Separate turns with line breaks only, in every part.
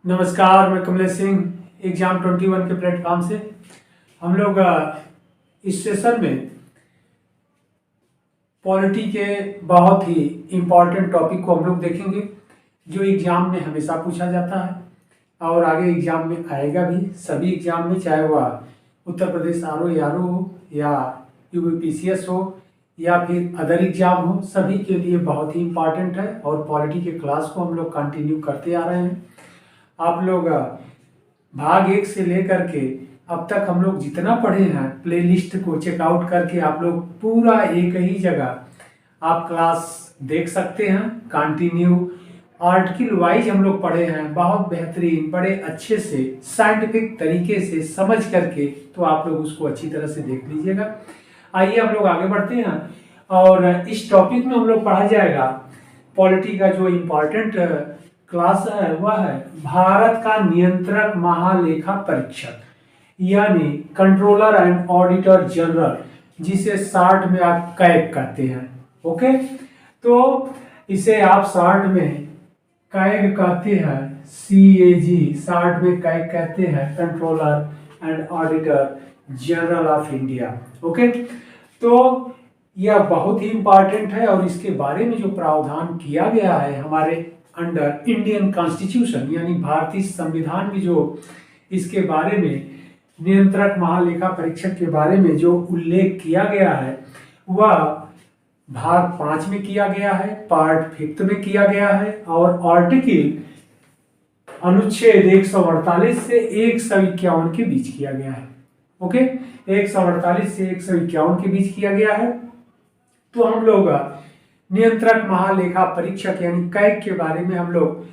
नमस्कार, मैं कमलेश सिंह एग्जाम 21 के प्लेटफॉर्म से। हम लोग इस सेशन में पॉलिटी के बहुत ही इम्पोर्टेंट टॉपिक को हम लोग देखेंगे जो एग्जाम में हमेशा पूछा जाता है और आगे एग्जाम में आएगा भी। सभी एग्जाम में, चाहे वह उत्तर प्रदेश आरओ यारो हो या यूपीपीसीएस हो या फिर अदर एग्जाम हो, सभी के लिए बहुत ही इम्पॉर्टेंट है। और पॉलिटी के क्लास को हम लोग कंटिन्यू करते आ रहे हैं। आप लोग भाग 1 से लेकर के अब तक हम लोग जितना पढ़े हैं, प्लेलिस्ट को चेकआउट करके आप लोग पूरा एक ही जगह आप क्लास देख सकते हैं। कंटिन्यू आर्टिकल वाइज हम लोग पढ़े हैं, बहुत बेहतरीन, बड़े अच्छे से साइंटिफिक तरीके से समझ करके, तो आप लोग उसको अच्छी तरह से देख लीजिएगा। आइए हम लोग आगे बढ़ते हैं और इस टॉपिक में हम लोग पढ़ा जाएगा पॉलिटी का जो इम्पोर्टेंट क्लास है वह है भारत का नियंत्रक महालेखा परीक्षक, यानी कंट्रोलर एंड ऑडिटर जनरल, जिसे शॉर्ट में आप कैग कहते हैं। ओके, तो इसे आप शॉर्ट में कैग कहते हैं, CAG शॉर्ट में कैग कहते हैं, controller and auditor general of India. Okay, तो यह बहुत ही इंपॉर्टेंट है और इसके बारे में जो प्रावधान किया गया है हमारे अंडर इंडियन कॉन्स्टिट्यूशन, यानी भारतीय संविधान में जो इसके बारे में नियंत्रक महालेखा परीक्षक के बारे में जो उल्लेख किया गया है वह भाग 5 में किया गया है, पार्ट 5 में किया गया है और आर्टिकल अनुच्छेद 148 से 151 के बीच किया गया है। ओके, 148 से 151 के बीच किया गया है। तो हम लोग नियंत्रक महालेखा परीक्षक यानी कैग के बारे में हम लोग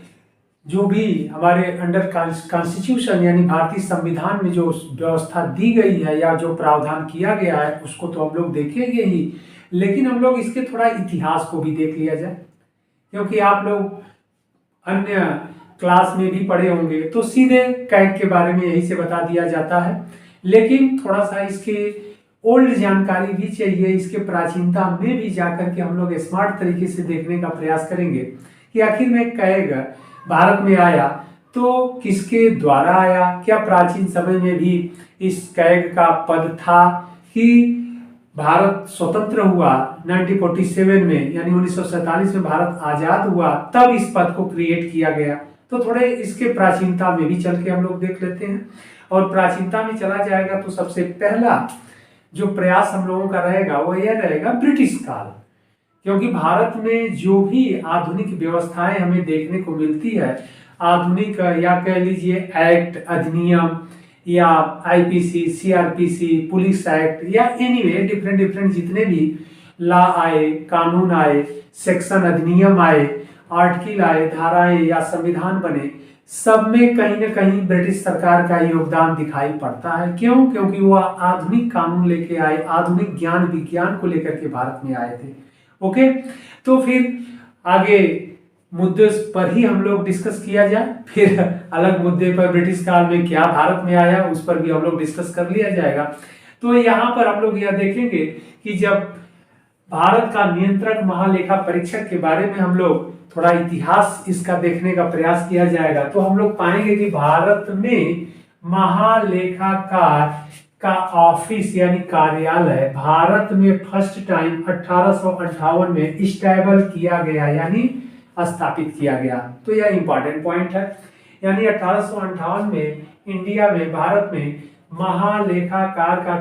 जो भी हमारे अंडर कॉन्स्टिट्यूशन यानी भारतीय संविधान में जो व्यवस्था दी गई है या जो प्रावधान किया गया है उसको तो हम लोग देखेंगे ही, लेकिन हम लोग इसके थोड़ा इतिहास को भी देख लिया जाए, क्योंकि आप लोग अन्य क्लास में भी पढ़े होंगे तो सीधे कैग के बारे में यही से बता दिया जाता है, लेकिन थोड़ा सा इसके ओल्ड जानकारी भी चाहिए। इसके प्राचीनता में भी जाकर के हम लोग स्मार्ट तरीके से देखने का प्रयास करेंगे कि आखिर में कैग भारत में आया तो किसके द्वारा आया, क्या प्राचीन समय में भी इस कैग का पद था कि भारत स्वतंत्र हुआ 1947 में, यानी 1947 में भारत आजाद हुआ तब इस पद को क्रिएट किया गया। तो थोड़े इसके प्राचीनता में भी चल के हम लोग देख लेते हैं और प्राचीनता में चला जाएगा तो सबसे पहला जो प्रयास हम लोगों का रहेगा वो यह रहेगा ब्रिटिश काल, क्योंकि भारत में जो भी आधुनिक व्यवस्थाएं हमें देखने को मिलती है, आधुनिक या कह लीजिए एक्ट, अधिनियम या IPC, CRPC, पुलिस एक्ट या एनीवे डिफरेंट जितने भी लॉ आए, कानून आए, सेक्शन अधिनियम आए, आर्टिकल आए, धाराएं या संविधान बने, सब में कहीं ना कहीं ब्रिटिश सरकार का योगदान दिखाई पड़ता है। क्यों? क्योंकि वो आधुनिक कानून लेके आए, आधुनिक ज्ञान विज्ञान को लेकर के भारत में आए थे। ओके, तो फिर आगे मुद्दे पर ही हम लोग डिस्कस किया जाए, फिर अलग मुद्दे पर ब्रिटिश काल में क्या भारत में आया उस पर भी हम लोग डिस्कस कर लिया जाएगा। तो यहाँ पर हम लोग यह देखेंगे कि जब भारत का नियंत्रक महालेखा परीक्षक के बारे में हम लोग थोड़ा इतिहास इसका देखने का प्रयास किया जाएगा तो हम लोग पाएंगे कि भारत में महालेखाकार का ऑफिस यानी कार्यालय भारत में फर्स्ट टाइम 1858 में स्टैबल किया गया, यानी स्थापित किया गया। तो यह इंपॉर्टेंट पॉइंट है, यानी 1858 में इंडिया में, भारत में महालेखाकार का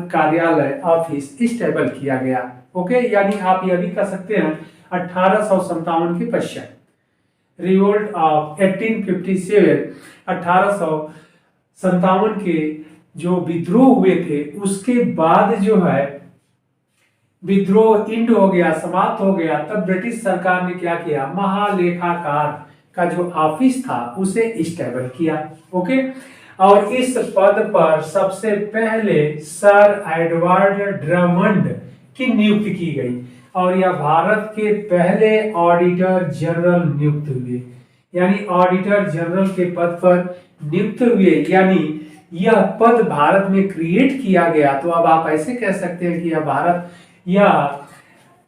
कार्यालय ऑफिस स्टैबल किया गया। ओके, यानी आप यह भी कह सकते हैं 1857 के पश्चात रिवोल्ट ऑफ 1857, 1857 के जो विद्रोह हुए थे उसके बाद जो है विद्रोह इंड हो गया, समाप्त हो गया, तब ब्रिटिश सरकार ने क्या किया, महालेखाकार का जो ऑफिस था उसे स्टेबल किया। ओके, और इस पद पर सबसे पहले सर एडवर्ड ड्रमंड की नियुक्ति की गई और यह भारत के पहले ऑडिटर जनरल नियुक्त हुए, यानी ऑडिटर जनरल के पद पर नियुक्त हुए, यानी यह पद भारत में क्रिएट किया गया। तो अब आप ऐसे कह सकते हैं कि यह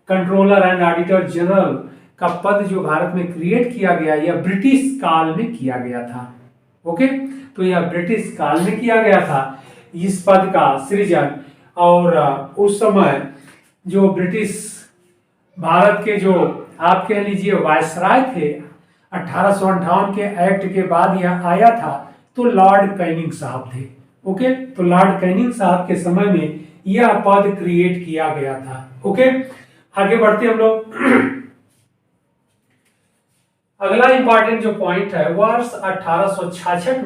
कंट्रोलर एंड ऑडिटर जनरल का पद जो भारत में क्रिएट किया गया यह ब्रिटिश काल में किया गया था। ओके, तो यह ब्रिटिश काल में किया गया था इस पद का सृजन। और उस समय जो ब्रिटिश भारत के जो आप कह लीजिए वायसराय थे, 1858 के एक्ट के बाद यह आया था, तो लॉर्ड कैनिंग साहब थे। ओके, तो लॉर्ड कैनिंग साहब के समय में यह पद क्रिएट किया गया था। ओके, आगे बढ़ते हम लोग। अगला इंपॉर्टेंट जो पॉइंट है, वर्ष 1866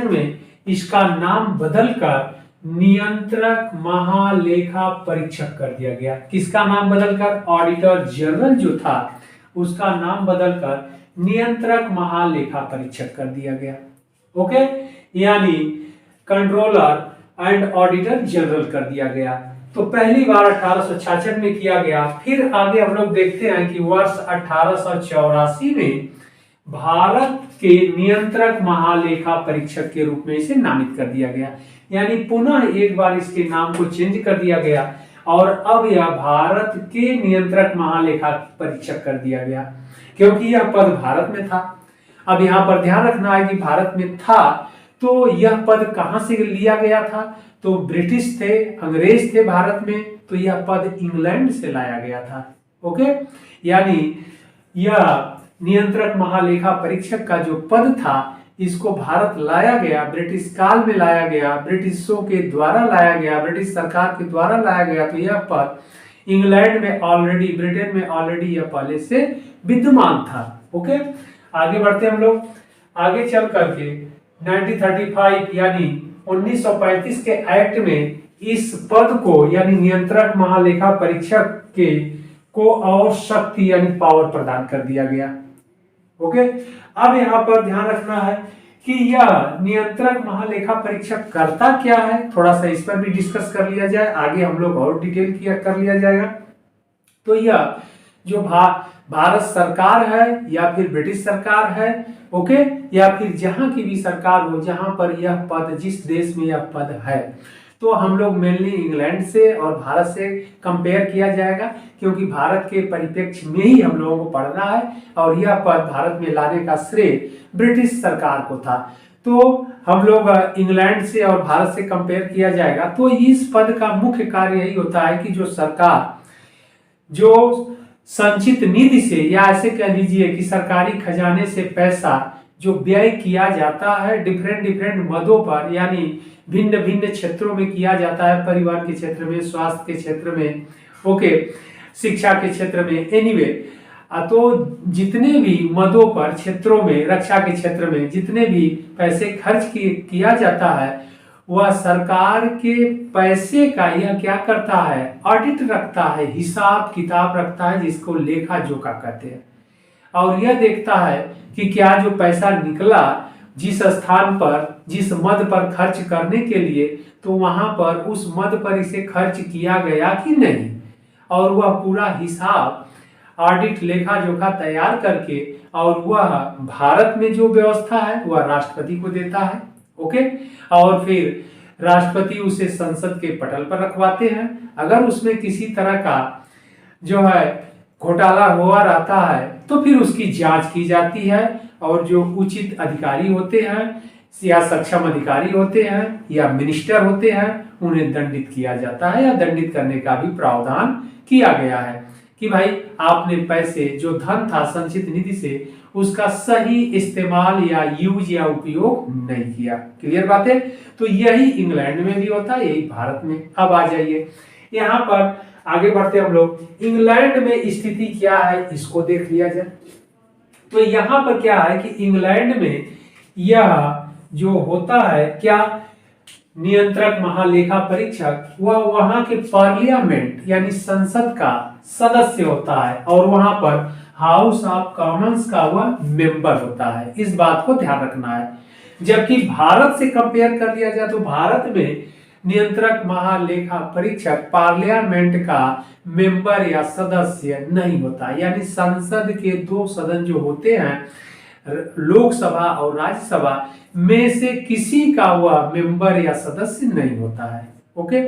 में इसका नाम बदलकर नियंत्रक महालेखा परीक्षक कर दिया गया। किसका नाम बदलकर? ऑडिटर जनरल जो था उसका नाम बदलकर नियंत्रक महालेखा परीक्षक कर दिया गया। ओके, यानी कंट्रोलर एंड ऑडिटर जनरल कर दिया गया। तो पहली बार 1866 में किया गया। फिर आगे हम लोग देखते हैं कि वर्ष 1884 में भारत के नियंत्रक महालेखा परीक्षक के रूप में इसे नामित कर दिया गया। यानी पुनः एक बार इसके नाम को चेंज कर दिया गया और अब यह भारत के नियंत्रक महालेखा परीक्षक कर दिया गया, क्योंकि यह पद भारत में था। अब यहाँ पर ध्यान रखना है कि भारत में था तो यह पद कहां से लिया गया था? तो ब्रिटिश थे, अंग्रेज थे भारत में, तो यह पद इंग्लैंड से लाया गया था। ओके, यानी यह नियंत्रक महालेखा परीक्षक का जो पद था इसको भारत लाया गया, ब्रिटिश काल में लाया गया, ब्रिटिशों के द्वारा लाया गया, ब्रिटिश सरकार के द्वारा लाया गया। तो यह पद इंग्लैंड में ऑलरेडी, ब्रिटेन में ऑलरेडी यह पहले से विद्यमान था। ओके, आगे बढ़ते हम लोग। आगे चल करके 1935 यानी 1935 के एक्ट में इस पद को यानी नियंत्रक महालेखा परीक्षक के को और शक्ति यानी पावर प्रदान कर दिया गया। ओके, अब यहाँ पर ध्यान रखना है कि यह नियंत्रक महालेखा परीक्षक करता क्या है, थोड़ा सा इस पर भी डिस्कस कर लिया जाए, आगे हम लोग और डिटेल किया कर लिया जाएगा। तो यह जो भारत सरकार है या फिर ब्रिटिश सरकार है, ओके, या फिर जहां की भी सरकार हो जहां पर यह पद, जिस देश में यह पद है, तो हम लोग मेनली इंग्लैंड से और भारत से कंपेयर किया जाएगा, क्योंकि भारत के परिप्रेक्ष्य में ही हम लोगों को पढ़ना है और यह पद भारत में लाने का श्रेय ब्रिटिश सरकार को था। तो हम लोग इंग्लैंड से और भारत से कंपेयर किया जाएगा। तो इस पद का मुख्य कार्य यही होता है कि जो सरकार जो संचित निधि से या ऐसे कह लीजिए कि सरकारी खजाने से पैसा जो व्यय किया जाता है डिफरेंट मदों पर, यानी भिन्न भिन्न क्षेत्रों में किया जाता है, परिवार के क्षेत्र में, स्वास्थ्य के क्षेत्र में, ओके, शिक्षा के क्षेत्र में, एनीवे, तो जितने भी मदों पर, क्षेत्रों में, रक्षा के क्षेत्र में जितने भी पैसे खर्च किया जाता है वह सरकार के पैसे का यह क्या करता है? ऑडिट रखता है, हिसाब किताब रखता है, जिसको लेखा जोखा कहते हैं। और यह देखता है कि क्या जो पैसा निकला जिस स्थान पर, जिस मद पर खर्च करने के लिए, तो वहां पर उस मद पर इसे खर्च किया गया कि नहीं, और वह पूरा हिसाब ऑडिट लेखा जोखा तैयार करके और वह भारत में जो व्यवस्था है वह राष्ट्रपति को देता है। ओके, और फिर राष्ट्रपति उसे संसद के पटल पर रखवाते हैं। अगर उसमें किसी तरह का जो है घोटाला हुआ रहता है तो फिर उसकी जांच की जाती है और जो उचित अधिकारी होते हैं या सक्षम अधिकारी होते हैं या मिनिस्टर होते हैं उन्हें दंडित किया जाता है या दंडित करने का भी प्रावधान किया गया है कि भाई आपने पैसे जो धन था संचित निधि से उसका सही इस्तेमाल या यूज या उपयोग नहीं किया। क्लियर बात है? तो यही इंग्लैंड में भी होता है, यही भारत में। अब आ जाइए यहाँ पर आगे बढ़ते हम लोग। इंग्लैंड में स्थिति क्या है इसको देख लिया जाए। तो यहाँ पर क्या है कि इंग्लैंड में यह जो होता है क्या, नियंत्रक महालेखा परीक्षक वह वहां के पार्लियामेंट यानी संसद का सदस्य होता है और वहां पर हाउस ऑफ कॉमन्स का वह मेंबर होता है। इस बात को ध्यान रखना है। जबकि भारत से कंपेयर कर लिया जाए तो भारत में नियंत्रक महालेखा परीक्षक पार्लियामेंट का मेंबर या सदस्य नहीं होता, यानी संसद के दो सदन जो होते हैं लोकसभा और राज्यसभा में से किसी का वह मेंबर या सदस्य नहीं होता है। ओके,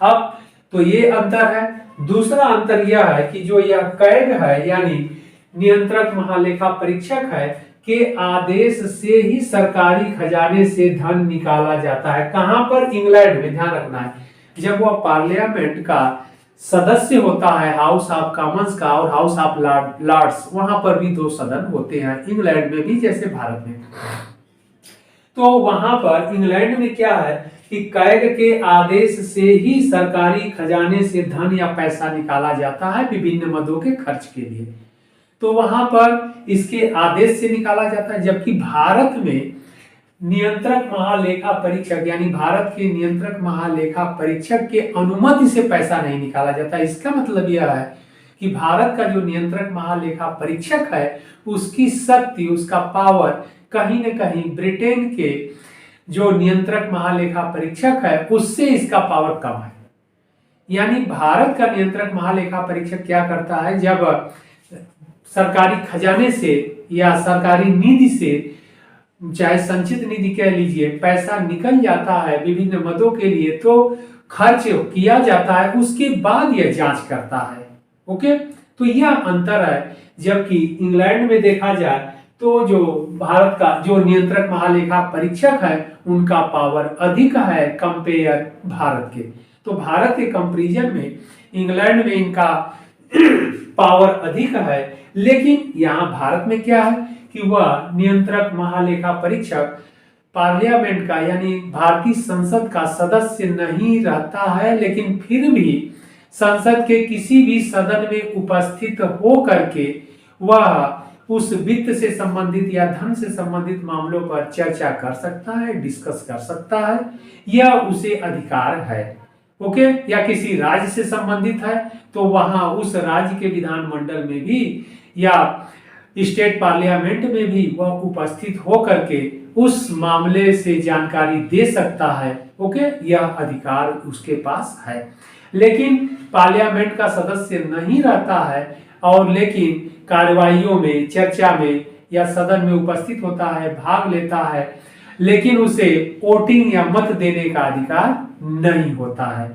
अब तो ये अंतर है। दूसरा अंतर यह है कि जो यह कैग है यानी नियंत्रक महालेखा परीक्षक है के आदेश से ही सरकारी खजाने से धन निकाला जाता है। कहां पर? इंग्लैंड में। ध्यान रखना है, जब वह पार्लियामेंट का सदस्य होता है, हाउस ऑफ कॉमन्स का और हाउस ऑफ लॉर्ड्स, वहां पर भी दो सदन होते हैं, इंग्लैंड में भी जैसे भारत में। तो वहां पर इंग्लैंड में क्या है कि कैग के आदेश से ही सरकारी खजाने से धन या पैसा निकाला जाता है विभिन्न मदों के खर्च के लिए। तो वहां पर इसके आदेश से निकाला जाता है, जबकि भारत में नियंत्रक महालेखा परीक्षक यानी भारत के नियंत्रक महालेखा परीक्षक के अनुमति से पैसा नहीं निकाला जाता। इसका मतलब यह है कि भारत का जो नियंत्रक महालेखा परीक्षक है उसकी शक्ति, उसका पावर कहीं न कहीं ब्रिटेन के जो नियंत्रक महालेखा परीक्षक है उससे इसका पावर कम है। यानी भारत का नियंत्रक महालेखा परीक्षक क्या करता है, जब सरकारी खजाने से या सरकारी निधि से, चाहे संचित निधि कह लीजिए, पैसा निकल जाता है विभिन्न मदों के लिए तो खर्च किया जाता है, उसके बाद यह जांच करता है। ओके, तो यह अंतर है। जबकि इंग्लैंड में देखा जाए तो जो भारत का जो नियंत्रक महालेखा परीक्षक है उनका पावर अधिक है कंपेयर भारत के। तो भारत के कंपैरिजन में इंग्लैंड में इनका पावर अधिक है, लेकिन यहाँ भारत में क्या है कि वह नियंत्रक महालेखा परीक्षक पार्लियामेंट का यानी भारतीय संसद का सदस्य नहीं रहता है, लेकिन फिर भी संसद के किसी भी सदन में उपस्थित हो करके वह उस वित्त से संबंधित या धन से संबंधित मामलों पर चर्चा कर सकता है, डिस्कस कर सकता है, यह उसे अधिकार है। ओके, या किसी राज्य से संबंधित है तो वहां उस राज्य के विधानमंडल में भी या स्टेट पार्लियामेंट में भी वह उपस्थित होकर के उस मामले से जानकारी दे सकता है। ओके, यह अधिकार उसके पास है। लेकिन पार्लियामेंट का सदस्य नहीं रहता है और लेकिन कार्यवाहियों में, चर्चा में या सदन में उपस्थित होता है, भाग लेता है, लेकिन उसे वोटिंग या मत देने का अधिकार नहीं होता है।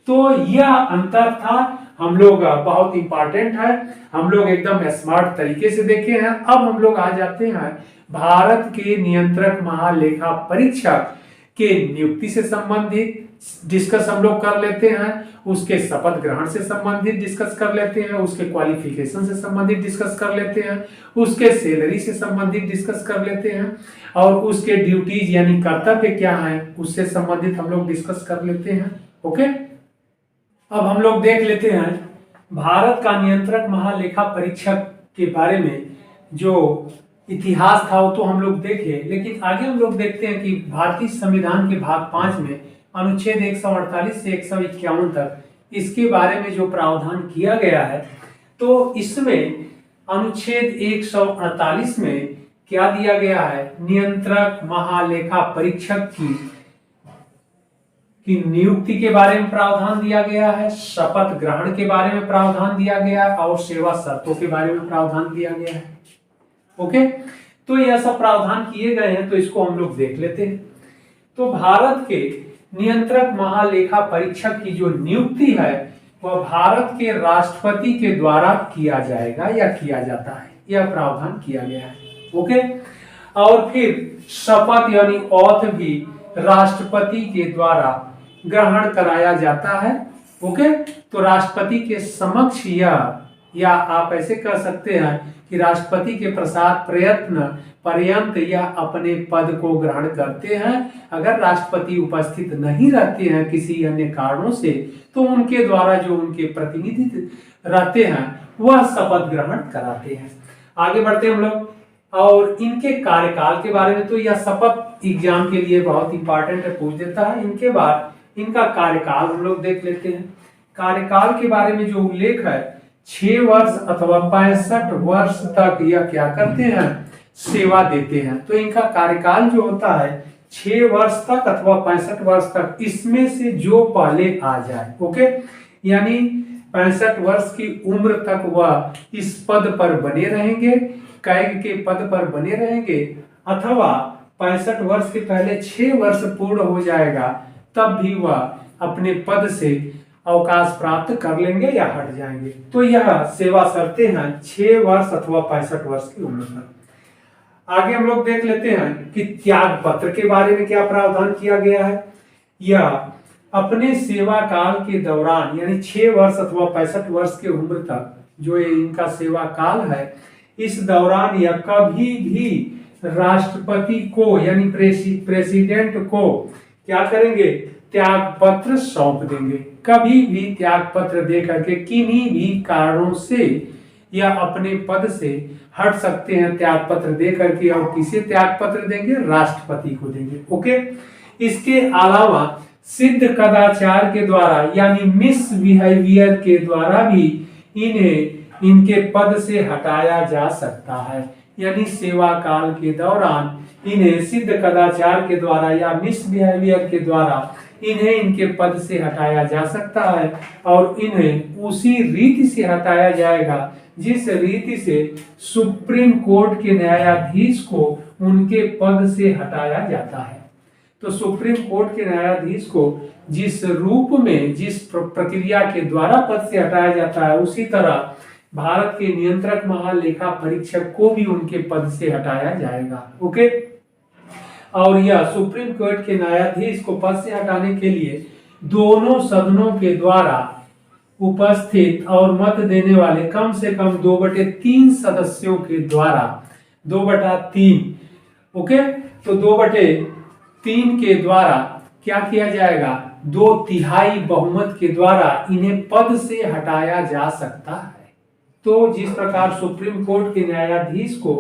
तो यह अंतर था, हम लोग बहुत इंपॉर्टेंट है, हम लोग एकदम स्मार्ट तरीके से देखे हैं। अब हम लोग आ जाते हैं भारत के नियंत्रक महालेखा परीक्षक के नियुक्ति से संबंधित डिस्कस हम लोग कर लेते हैं, उसके शपथ ग्रहण से संबंधित डिस्कस कर लेते हैं, उसके क्वालिफिकेशन से संबंधित डिस्कस कर लेते हैं, उसके सैलरी से संबंधित डिस्कस कर लेते हैं और उसके ड्यूटीज यानी कर्तव्य क्या है उससे संबंधित हम लोग डिस्कस कर लेते हैं। ओके, अब हम लोग देख लेते हैं भारत का नियंत्रक महालेखा परीक्षक के बारे में जो इतिहास था वो तो हम लोग देखे, लेकिन आगे हम लोग देखते हैं कि भारतीय संविधान के भाग 5 में अनुच्छेद 148 से 151 तक इसके बारे में जो प्रावधान किया गया है, तो इसमें अनुच्छेद 148 में क्या दिया गया है, नियंत्रक महालेखा परीक्षक की नियुक्ति के बारे में प्रावधान दिया गया है, शपथ ग्रहण के बारे में प्रावधान दिया गया है और सेवा शर्तों के बारे में प्रावधान दिया गया है। ओके, तो यह सब प्रावधान किए गए हैं, तो इसको हम लोग देख लेते हैं। तो भारत के नियंत्रक महालेखा परीक्षक की जो नियुक्ति है वह भारत के राष्ट्रपति के द्वारा किया जाएगा या किया जाता है, यह प्रावधान किया गया है। ओके, और फिर शपथ यानी ओथ भी राष्ट्रपति के द्वारा ग्रहण कराया जाता है। ओके, तो राष्ट्रपति के समक्ष या आप ऐसे कह सकते हैं कि राष्ट्रपति के प्रसाद प्रयत्न पर्यंत यह अपने पद को ग्रहण करते हैं। अगर राष्ट्रपति उपस्थित नहीं रहते हैं किसी अन्य कारणों से तो उनके द्वारा जो उनके प्रतिनिधि रहते हैं वह शपथ ग्रहण कराते हैं। आगे बढ़ते हम लोग और इनके कार्यकाल के बारे में, तो यह शपथ एग्जाम के लिए बहुत इंपॉर्टेंट है, पूछ देता है। इनके बाद इनका कार्यकाल हम लोग देख लेते हैं। कार्यकाल के बारे में जो उल्लेख है 6 वर्ष अथवा 65 वर्ष तक यह क्या करते हैं, सेवा देते हैं। तो इनका कार्यकाल जो होता है 6 वर्ष तक अथवा 65 वर्ष तक, इसमें से जो पहले आ जाए। ओके, यानी 65 वर्ष की उम्र तक वह इस पद पर बने रहेंगे, कैग के पद पर बने रहेंगे, अथवा 65 वर्ष के पहले 6 वर्ष पूर्ण हो जाएगा तब भी वह अपने पद से अवकाश प्राप्त कर लेंगे या हट जाएंगे। तो यह सेवा शर्तें हैं 6 वर्ष अथवा 65 वर्ष की उम्र तक। आगे हम लोग देख लेते हैं कि त्याग पत्र के बारे में क्या प्रावधान किया गया है। यह अपने सेवा काल के दौरान यानी 6 वर्ष अथवा 65 वर्ष की उम्र तक जो ये इनका सेवा काल है, इस दौरान यह कभी भी राष्ट्रपति को यानी प्रेसिडेंट को क्या करेंगे, त्याग पत्र सौंप देंगे। कभी भी त्याग पत्र दे करके किन्हीं भी कारणों से या अपने पद से हट सकते हैं त्याग पत्र दे करके। और किसे त्याग पत्र देंगे, राष्ट्रपति को देंगे। ओके, इसके अलावा सिद्ध कदाचार के द्वारा यानी मिस बिहेवियर के द्वारा भी इन्हें इनके पद से हटाया जा सकता है। यानी सेवा काल के दौरान इन्हें सिद्ध कदाचार के द्वारा या मिस बिहेवियर के द्वारा इन्हें इनके पद से हटाया जा सकता है। और इन्हें उसी रीति से हटाया जाएगा जिस रीति से सुप्रीम कोर्ट के न्यायाधीश को उनके पद से हटाया जाता है। तो सुप्रीम कोर्ट के न्यायाधीश को जिस रूप में जिस प्रक्रिया के द्वारा पद से हटाया जाता है, उसी तरह भारत के नियंत्रक महालेखा परीक्षक को भी उनके पद से हटाया जाएगा। ओके, और यह सुप्रीम कोर्ट के न्यायाधीश को पद से हटाने के लिए दोनों सदनों के द्वारा उपस्थित और मत देने वाले कम से कम 2/3 सदस्यों के द्वारा 2/3। ओके, तो 2/3 के द्वारा क्या किया जाएगा, 2/3 बहुमत के द्वारा इन्हें पद से हटाया जा सकता है। तो जिस प्रकार सुप्रीम कोर्ट के न्यायाधीश को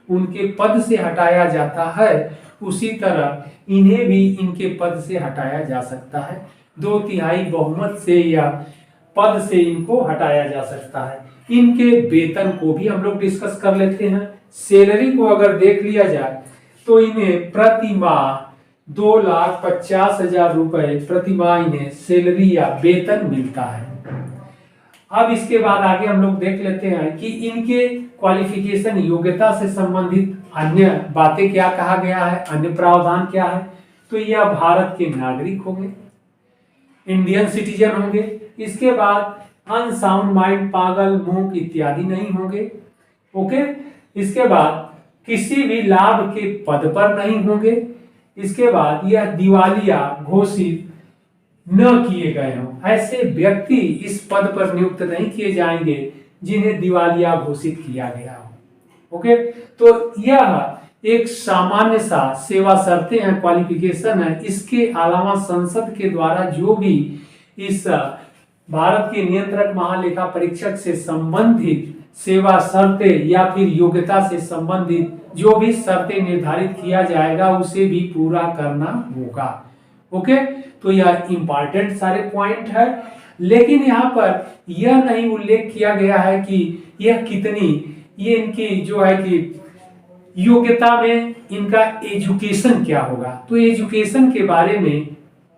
उनके पद से हटाया जाता है, उसी तरह इन्हें भी इनके पद से हटाया जा सकता है। 2/3 बहुमत से या पद से इनको हटाया जा सकता है। इनके वेतन को भी हम लोग डिस्कस कर लेते हैं। सैलरी को अगर देख लिया जाए तो इन्हें प्रति माह 2,50,000 रुपए प्रति माह इन्हें सैलरी या वेतन मिलता है। अब इसके बाद आगे हम लोग देख लेते हैं कि इनके क्वालिफिकेशन योग्यता से संबंधित अन्य बातें क्या कहा गया है, अन्य प्रावधान क्या है। तो यह भारत के नागरिक होंगे, इंडियन सिटीजन होंगे। इसके बाद अनसाउंड माइंड, पागल, मूक इत्यादि नहीं होंगे। ओके, इसके बाद किसी भी लाभ के पद पर नहीं होंगे। इसके बाद यह दिवालिया घोषित न किए गए हों। ऐसे व्यक्ति इस पद पर नियुक्त नहीं किए जाएंगे जिन्हें दिवालिया घोषित किया गया हो। ओके, तो यह एक सामान्य सा सेवा शर्तें हैं, क्वालिफिकेशन है। इसके अलावा संसद के द्वारा जो भी इस भारत के नियंत्रक महालेखा परीक्षक से संबंधित सेवा शर्तें या फिर योग्यता से संबंधित जो भी शर्तें निर्धारित किया जाएगा उसे भी पूरा करना होगा। ओके, तो यह इंपॉर्टेंट सारे पॉइंट है। लेकिन यहाँ पर यह नहीं उल्लेख किया गया है कि यह कितनी, ये इनकी जो है कि योग्यता में इनका एजुकेशन क्या होगा। तो एजुकेशन के बारे में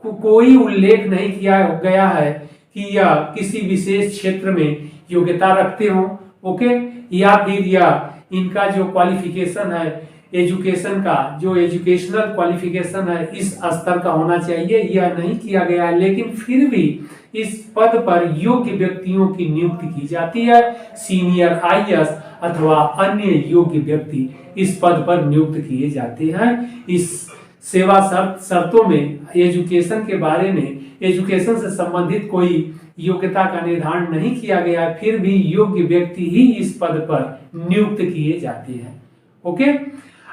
कोई उल्लेख नहीं किया गया है कि यह किसी विशेष क्षेत्र में योग्यता रखते हो। ओके, या फिर यह इनका जो क्वालिफिकेशन है एजुकेशन का, जो एजुकेशनल क्वालिफिकेशन है इस स्तर का होना चाहिए, यह नहीं किया गया है। लेकिन फिर भी इस पद पर योग्य व्यक्तियों की नियुक्ति की जाती है। सीनियर आईएएस अथवा अन्य योग्य व्यक्ति इस पद पर नियुक्त किए जाते हैं। इस सेवा शर्तों में एजुकेशन के बारे में, एजुकेशन से संबंधित कोई योग्यता का निर्धारण नहीं किया गया, फिर भी योग्य व्यक्ति ही इस पद पर नियुक्त किए जाते हैं। ओके,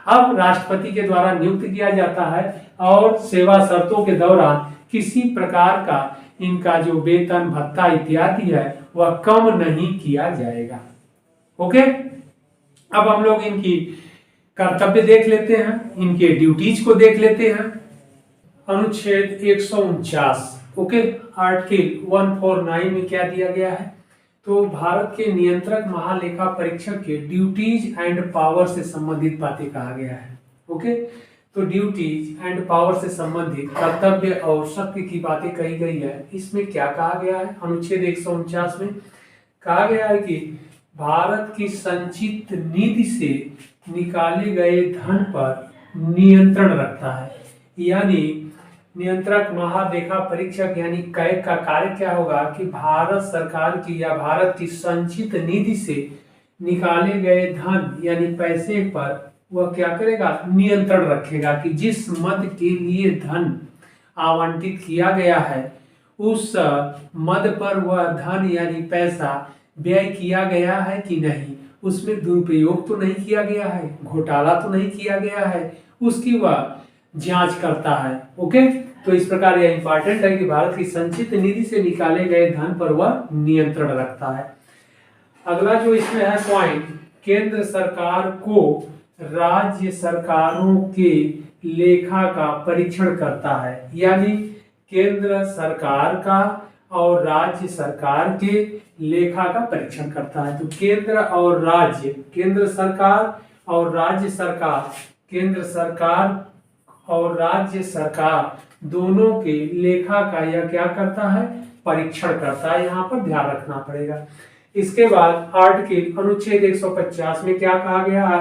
अब राष्ट्रपति के द्वारा नियुक्त किया जाता है और सेवा शर्तों के दौरान किसी प्रकार का इनका जो वेतन भत्ता इत्यादि है वह कम नहीं किया जाएगा। ओके, अब हम लोग इनकी कर्तव्य देख लेते हैं, इनके ड्यूटीज को देख लेते हैं। अनुच्छेद 149, ओके, आर्टिकल 149 में क्या दिया गया है, तो भारत के नियंत्रक महालेखा परीक्षक के ड्यूटीज एंड पावर से संबंधित बातें कहा गया है। ओके, तो ड्यूटीज एंड पावर से संबंधित कर्तव्य और शक्ति की बातें कही गई है। इसमें क्या कहा गया है, अनुच्छेद 149 में कहा गया है कि भारत की संचित निधि से निकाले गए धन पर नियंत्रण रखता है। यानी नियंत्रक महालेखा परीक्षक यानी कैग का कार्य क्या होगा कि भारत सरकार की या भारत की संचित निधि से निकाले गए धन यानी पैसे पर वह क्या करेगा, नियंत्रण रखेगा कि जिस मद के लिए धन आवंटित किया गया है उस मद पर वह धन यानी पैसा व्यय किया गया है कि नहीं, उसमें दुरुपयोग तो नहीं किया गया है, घोटाला तो नहीं किया गया है, उसकी वह जांच करता है। ओके, तो इस प्रकार यह इंपॉर्टेंट है कि भारत की संचित निधि से निकाले गए धन पर वह नियंत्रण रखता है। अगला जो इसमें है पॉइंट, केंद्र सरकार को राज्य सरकारों के लेखा का परीक्षण करता है, यानी केंद्र सरकार का और राज्य सरकार के लेखा का परीक्षण करता है। तो केंद्र और राज्य, केंद्र सरकार और राज्य सरकार, केंद्र सरकार और राज्य सरकार दोनों के लेखा का यह क्या करता है, परीक्षण करता है। यहाँ पर ध्यान रखना पड़ेगा। इसके बाद आर्टिकल अनुच्छेद 150 में क्या कहा गया है,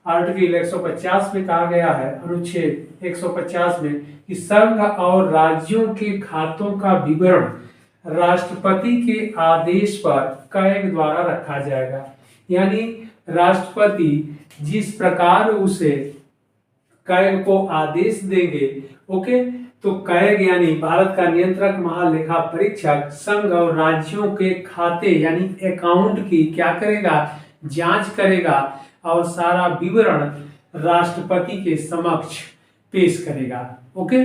आर्टिकल 150 में कहा गया है, अनुच्छेद 150 में कि संघ और राज्यों के खातों का विवरण राष्ट्रपति के आदेश पर कैग द्वारा रखा जाएगा। यानी राष्ट्रपति जिस प्रकार उसे कैग को आदेश देंगे, ओके, तो कैग यानी भारत का नियंत्रक महालेखा परीक्षक संघ और राज्यों के खाते यानी अकाउंट की क्या करेगा, जांच करेगा और सारा विवरण राष्ट्रपति के समक्ष पेश करेगा। ओके,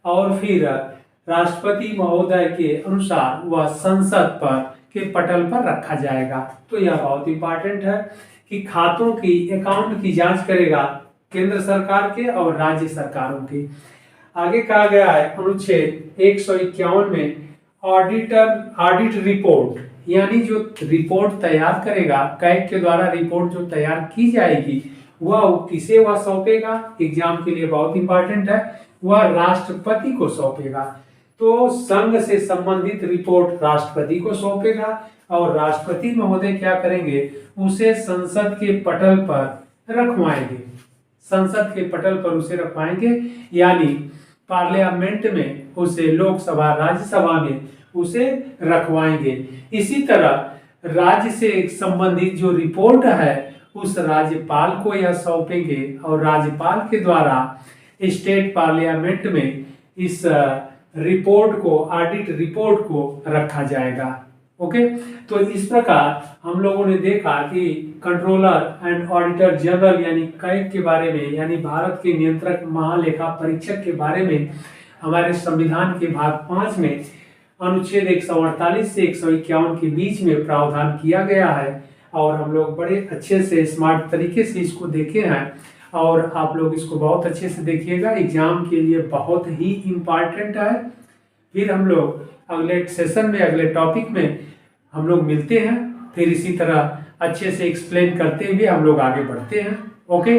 और फिर राष्ट्रपति महोदय के अनुसार वह संसद पर के पटल पर रखा जाएगा। तो यह बहुत इंपॉर्टेंट है कि खातों की, अकाउंट की जांच करेगा केंद्र सरकार के और राज्य सरकारों के। आगे कहा गया है अनुच्छेद 151 में ऑडिट रिपोर्ट, यानी जो रिपोर्ट तैयार करेगा, कैग के द्वारा रिपोर्ट जो तैयार की जाएगी वह किसे वह सौंपेगा, एग्जाम के लिए बहुत इंपॉर्टेंट है, वह राष्ट्रपति को सौंपेगा। तो संघ से संबंधित रिपोर्ट राष्ट्रपति को सौंपेगा और राष्ट्रपति महोदय क्या करेंगे, उसे संसद के पटल पर रखवाएंगे, संसद के पटल पर उसे रखवाएंगे, यानी पार्लियामेंट में उसे, लोकसभा राज्यसभा में उसे रखवाएंगे। इसी तरह राज्य से संबंधित जो रिपोर्ट है उस राज्यपाल को यह सौंपेंगे और राज्यपाल के द्वारा स्टेट पार्लियामेंट में इस रिपोर्ट को, ऑडिट रिपोर्ट को रखा जाएगा। ओके, तो इस प्रकार हम लोगों ने देखा कि कंट्रोलर एंड ऑडिटर जनरल यानी कैग के बारे में, यानी भारत के नियंत्रक महालेखा परीक्षक के बारे में हमारे संविधान के भाग 5 में अनुच्छेद 148 से 151 के बीच में प्रावधान किया गया है और हम लोग बड़े अच्छे से स्मार्ट तरीके से इसको देखे हैं और आप लोग इसको बहुत अच्छे से देखिएगा, एग्जाम के लिए बहुत ही इम्पॉर्टेंट है। फिर हम लोग अगले सेशन में, अगले टॉपिक में हम लोग मिलते हैं, फिर इसी तरह अच्छे से एक्सप्लेन करते हुए हम लोग आगे बढ़ते हैं। ओके।